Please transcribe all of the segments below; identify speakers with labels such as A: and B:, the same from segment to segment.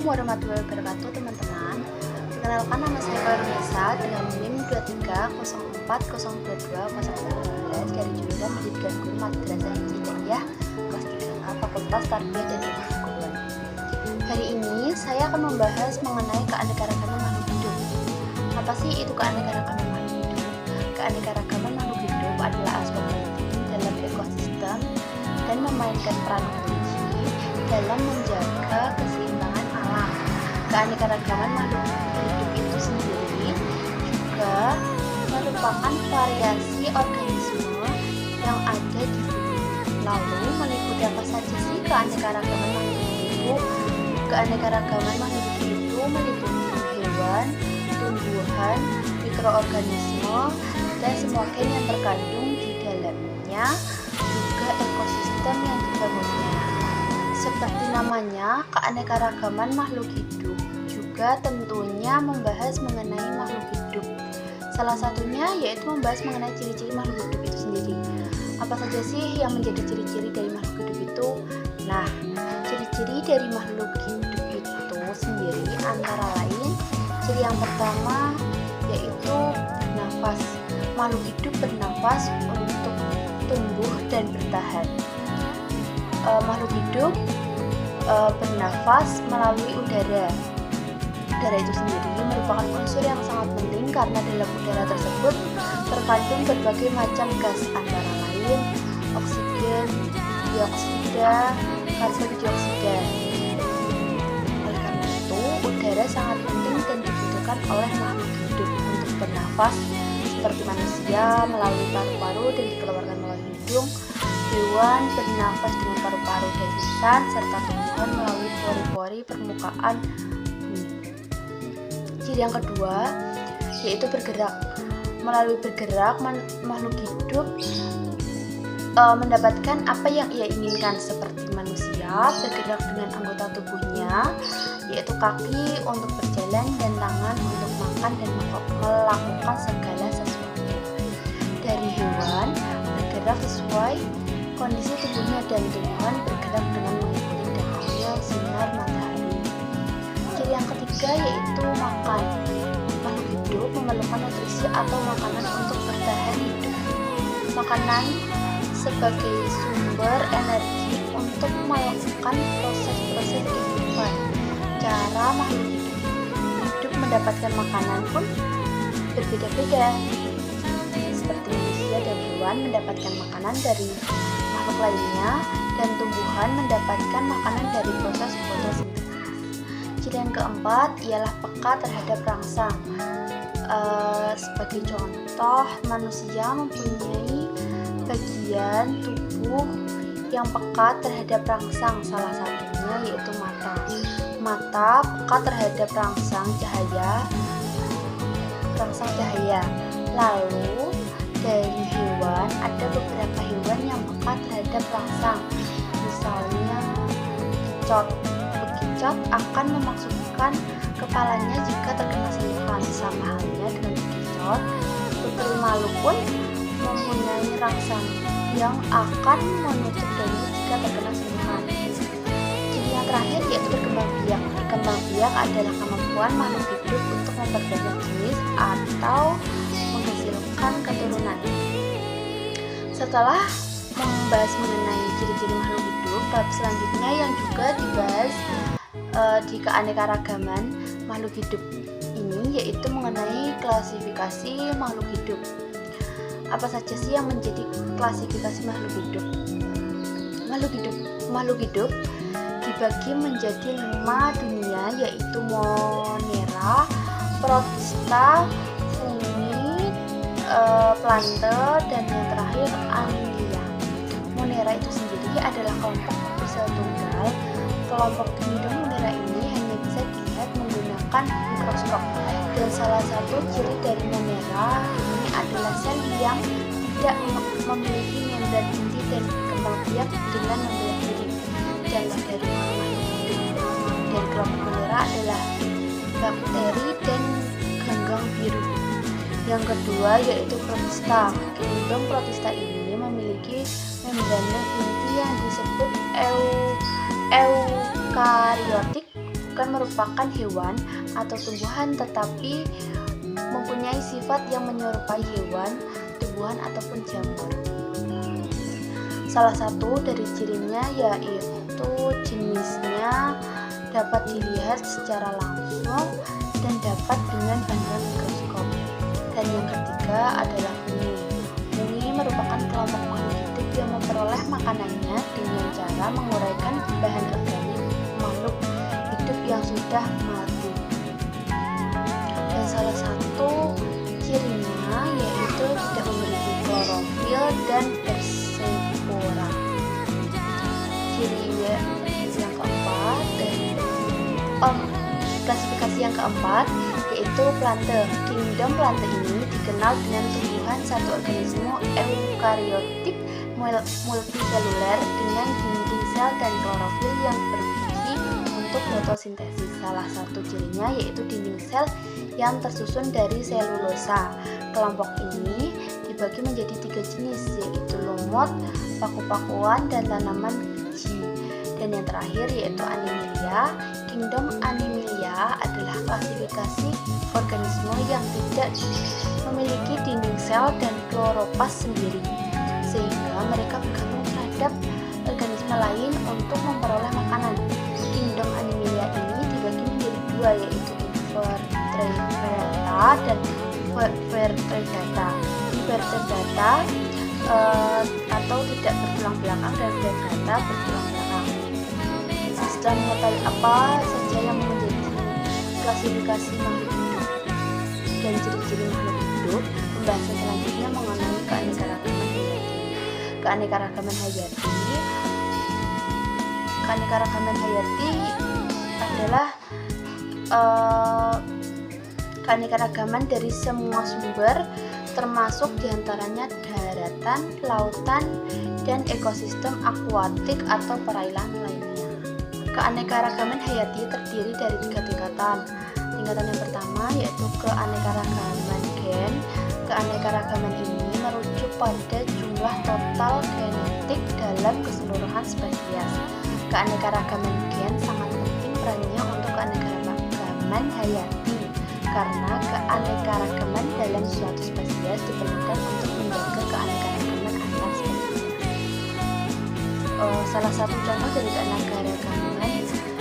A: Assalamualaikum warahmatullahi wabarakatuh teman-teman. Perkenalkan, nama saya Farunisa dengan NIM 2304022012 dari jurusan Pendidikan Guru Madrasah Ibtidaiyah kelas 3A Fakultas Tarbiyah dan Ilmu Pengetahuan. Hari ini saya akan membahas mengenai keanekaragaman makhluk hidup. Apa sih itu keanekaragaman makhluk hidup? Keanekaragaman makhluk hidup adalah aspek penting dalam ekosistem dan memainkan peran kunci dalam menjaga keseimbangan alam. Keanekaragaman makhluk hidup itu sendiri juga merupakan variasi organisme yang ada di bumi. Lalu meliputi apa saja sih keanekaragaman makhluk hidup? Keanekaragaman makhluk hidup itu meliputi hewan, tumbuhan, mikroorganisme, dan semua gen yang terkandung di dalamnya, juga ekosistem yang dibangunnya. Seperti namanya, keanekaragaman makhluk hidup juga tentunya membahas mengenai makhluk hidup. Salah satunya yaitu membahas mengenai ciri-ciri makhluk hidup itu sendiri. Apa saja sih yang menjadi ciri-ciri dari makhluk hidup itu? Nah, ciri-ciri dari makhluk hidup itu sendiri antara lain, ciri yang pertama yaitu bernafas. Makhluk hidup bernafas untuk tumbuh dan bertahan. Makhluk hidup bernafas melalui udara. Udara itu sendiri merupakan unsur yang sangat penting karena dalam udara tersebut terkandung berbagai macam gas antara lain oksigen, dioksida, karbon dioksida. Oleh karena itu, udara sangat penting dan dibutuhkan oleh makhluk hidup untuk bernafas, seperti manusia melalui paru-paru dan dikeluarkan melalui hidung. Hewan bernafas dengan paru-paru dan lisan, serta tumbuhan melalui pori-pori permukaan bumi. Ciri yang kedua yaitu bergerak. Melalui bergerak, makhluk hidup mendapatkan apa yang ia inginkan, seperti manusia bergerak dengan anggota tubuhnya, yaitu kaki untuk berjalan dan tangan untuk makan dan melakukan segala sesuatu. Dari hewan bergerak sesuai kondisi tubuhnya, dan tumbuhan bergerak dengan mengikuti datangnya sinar matahari. Ciri yang ketiga yaitu makan. Makhluk hidup memerlukan nutrisi atau makanan untuk bertahan hidup. Makanan sebagai sumber energi untuk melakukan proses-proses kehidupan. Cara makhluk hidup mendapatkan makanan pun berbeda-beda. Seperti manusia dan hewan mendapatkan makanan dari makhluk lainnya, dan tumbuhan mendapatkan makanan dari proses fotosintesis. Ciri yang keempat ialah peka terhadap rangsang. Sebagai contoh, manusia mempunyai bagian tubuh yang peka terhadap rangsang, salah satunya yaitu mata. Mata peka terhadap rangsang cahaya. Lalu dari hewan, ada beberapa hewan yang peka terhadap rangsang, misalnya bekicot. Bekicot akan memasukkan kepalanya jika terkena sentuhan. Sama halnya dengan bekicot, putri malu pun mempunyai rangsang yang akan menutup daunnya jika terkena sentuhan. Ciri yang terakhir yaitu berkembang biak. Berkembang biak adalah kemampuan makhluk hidup untuk memperbanyak jenis atau menghasilkan keturunan. Setelah membahas mengenai ciri-ciri makhluk hidup, bab selanjutnya yang juga dibahas di keanekaragaman makhluk hidup ini yaitu mengenai klasifikasi makhluk hidup. Apa saja sih yang menjadi klasifikasi makhluk hidup? Makhluk hidup dibagi menjadi 5 dunia, yaitu Monera, Protista, Fungi, Plante, dan yang terakhir Annelida. Monera itu sendiri adalah kelompok sel tunggal. Kelompok hidup Monera ini hanya bisa dilihat menggunakan mikroskop, dan salah satu ciri dari Monera ini adalah sel yang tidak memiliki membran inti dan berkembang biak dengan membelah diri. Contoh dari makhluk hidup dari kelompok Monera adalah bakteri dan ganggang biru. Yang kedua yaitu Protista. Kingdom Protista ini memiliki membran inti yang disebut eukariotik bukan merupakan hewan atau tumbuhan, tetapi mempunyai sifat yang menyerupai hewan, tumbuhan, ataupun jamur. Salah satu dari cirinya yaitu jenisnya dapat dilihat secara langsung dan dapat dengan bantuan mikroskop. Dan yang ketiga adalah fungi. Fungi merupakan kelompok makhluk hidup yang memperoleh makanannya dengan cara menguraikan bahan organik makhluk hidup yang sudah mati. Dan salah satu cirinya yaitu tidak memiliki klorofil dan bersepora. Ciri yang keempat klasifikasi yang keempat yaitu plante. Kingdom plante ini dikenal dengan tumbuhan satu organisme eukariotik multiseluler dengan dinding sel dan klorofil yang berfungsi untuk fotosintesis. Salah satu cirinya yaitu dinding sel yang tersusun dari selulosa. Kelompok ini dibagi menjadi 3 jenis, yaitu lumut, paku-pakuan, dan tanaman biji. Dan yang terakhir yaitu Animalia. Kingdom Animalia adalah klasifikasi organisme yang tidak memiliki dinding sel dan kloroplas sendiri, sehingga mereka bergantung terhadap organisme lain untuk memperoleh makanan. Kingdom Animalia ini dibagi menjadi 2, yaitu Invertebrata dan Vertebrata. Invertebrata atau tidak bertulang belakang, dan Vertebrata bertulang belakang. Setelah mengetahui apa saja yang menjadi klasifikasi makhluk hidup dan ciri-ciri makhluk hidup, pembahasan selanjutnya mengenai keanekaragaman hayati. Keanekaragaman hayati adalah keanekaragaman dari semua sumber, termasuk diantaranya daratan, lautan, dan ekosistem akuatik atau perairan lainnya. Keanekaragaman hayati terdiri dari 3 tingkatan. Tingkatan yang pertama yaitu keanekaragaman gen. Keanekaragaman ini merujuk pada jumlah total genetik dalam keseluruhan spesies. Keanekaragaman gen sangat penting perannya untuk keanekaragaman hayati, karena keanekaragaman dalam suatu spesies diperlukan untuk menjaga keanekaragaman antar spesies. Salah satu contoh dari keanekaragaman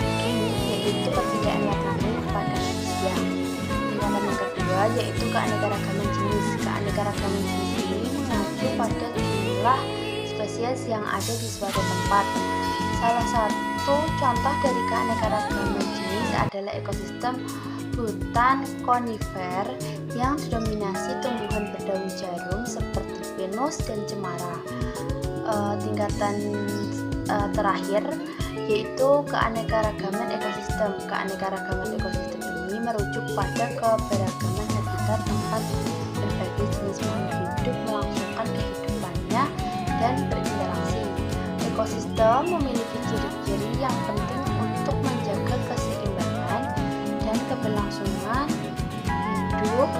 A: gen yaitu perbedaan warna kulit pada manusia. Tingkatan yang kedua yaitu keanekaragaman jenis. Keanekaragaman jenis ini mengacu pada jumlah spesies yang ada di suatu tempat. Salah satu contoh dari keanekaragaman jenis adalah ekosistem hutan konifer yang didominasi tumbuhan berdaun jarum seperti pinus dan cemara. Tingkatan terakhir yaitu keanekaragaman ekosistem. Keanekaragaman ekosistem ini merujuk pada keberagaman habitat tempat berbagai jenis makhluk hidup melangsungkan kehidupannya dan berinteraksi. Ekosistem memiliki ciri-ciri yang penting untuk menjaga keseimbangan dan keberlangsungan hidup.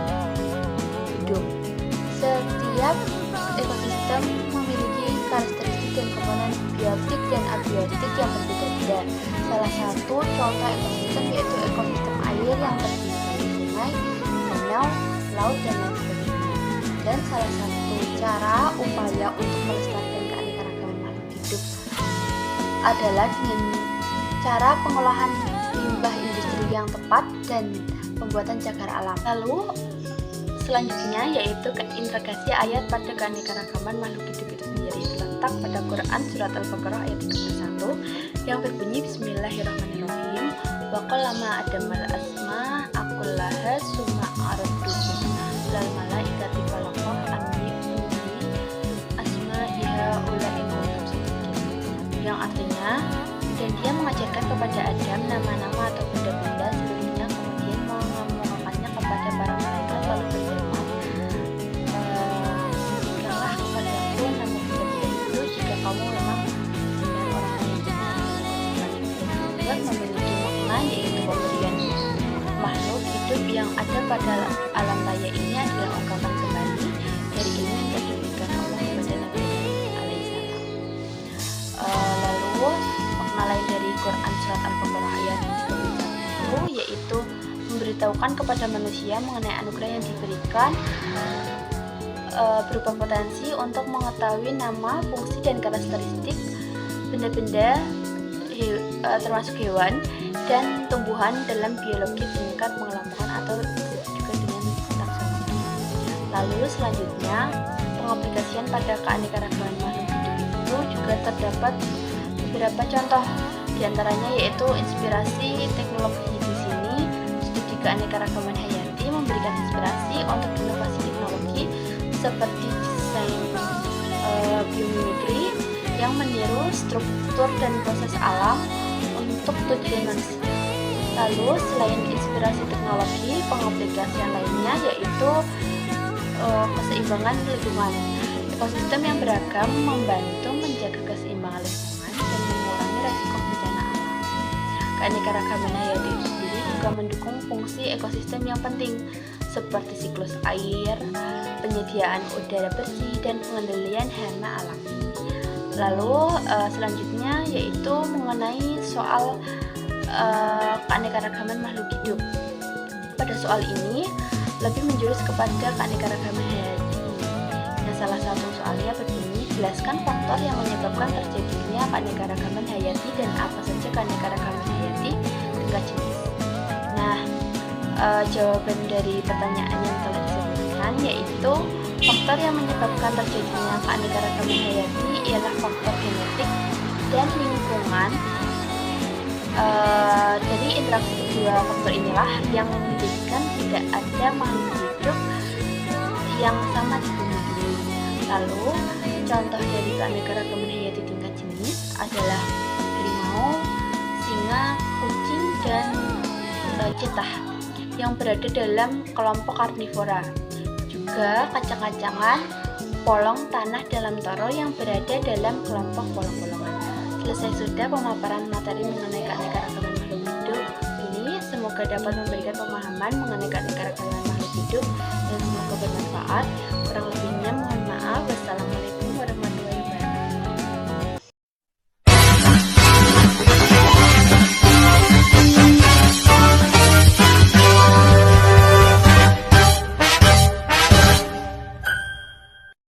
A: Setiap ekosistem memiliki karakteristik dan komponen biotik dan abiotik yang berbeda-beda. Salah satu contoh ekosistem yaitu ekosistem air yang terdiri dari sungai, danau, laut, dan lain sebagainya. Dan salah satu cara upaya untuk melestarikan keanekaragaman makhluk hidup adalah dengan cara pengolahan limbah industri yang tepat dan pembuatan cagar alam. Lalu selanjutnya yaitu integrasi ayat pada keanekaragaman makhluk hidup itu sendiri, terletak pada Quran Surat Al-Baqarah ayat 31 yang berbunyi Bismillahirrahmanirrahim. Wa qallama adamal asma akullaha summa aradduhum lal malaikati falaqah anni asma'iha ula'i kuntum sadiqin, yang artinya, dan dia mengajarkan kepada Adam nama-nama atau benda-benda seluruhnya, kemudian mengemukakannya kepada para malaikat lalu berfirman, berikanlah kepadaku nama benda-benda itu jika kamu memang benar orang yang benar. Dan memiliki makna yaitu pemberian makhluk hidup yang ada pada alam raya ini adalah ungkapan kembali dari ilmu yang diberikan Allah kepada Nabi alaihissalam. Lalu makna lain dari Quran Surat Al-Baqarah ayat 31 yaitu memberitahukan kepada manusia mengenai anugerah yang diberikan, berupa potensi untuk mengetahui nama, fungsi, dan karakteristik benda-benda termasuk hewan dan tumbuhan dalam biologi tingkat pengelompokan atau juga dengan taksonomi. Lalu selanjutnya, pengaplikasian pada keanekaragaman makhluk hidup itu juga terdapat beberapa contoh, diantaranya yaitu inspirasi teknologi. Di sini studi keanekaragaman hayati memberikan inspirasi untuk inovasi teknologi seperti desain biomimikri yang meniru struktur dan proses alam untuk tujuan manusia. Lalu selain inspirasi teknologi, pengaplikasian lainnya yaitu keseimbangan lingkungan. Ekosistem yang beragam membantu menjaga keseimbangan lingkungan dan mengurangi resiko bencana alam. Keanekaragaman hayati itu sendiri juga mendukung fungsi ekosistem yang penting seperti siklus air, penyediaan udara bersih, dan pengendalian hama alam. Lalu selanjutnya yaitu mengenai soal keanekaragaman makhluk hidup. Pada soal ini lebih menjurus kepada keanekaragaman hayati. Nah, salah satu soalnya berbunyi, jelaskan faktor yang menyebabkan terjadinya keanekaragaman hayati dan apa saja keanekaragaman hayati tingkat jenis. Nah, jawaban dari pertanyaan yang telah disebutkan yaitu faktor yang menyebabkan terjadinya keanekaragaman hayati ialah faktor genetik dan lingkungan. Jadi interaksi kedua faktor inilah yang menjadikan tidak ada makhluk hidup yang sama di bumi ini. Lalu contoh dari keanekaragaman hayati tingkat jenis adalah harimau, singa, kucing, dan cetah yang berada dalam kelompok karnivora. Juga kacang-kacangan, polong tanah dalam toro yang berada dalam kelompok polong-polongan. Selesai sudah pemaparan materi mengenai keanekaragaman makhluk hidup ini. Semoga dapat memberikan pemahaman mengenai keanekaragaman makhluk hidup dan semoga bermanfaat. Kurang lebihnya mohon maaf. Wassalamualaikum.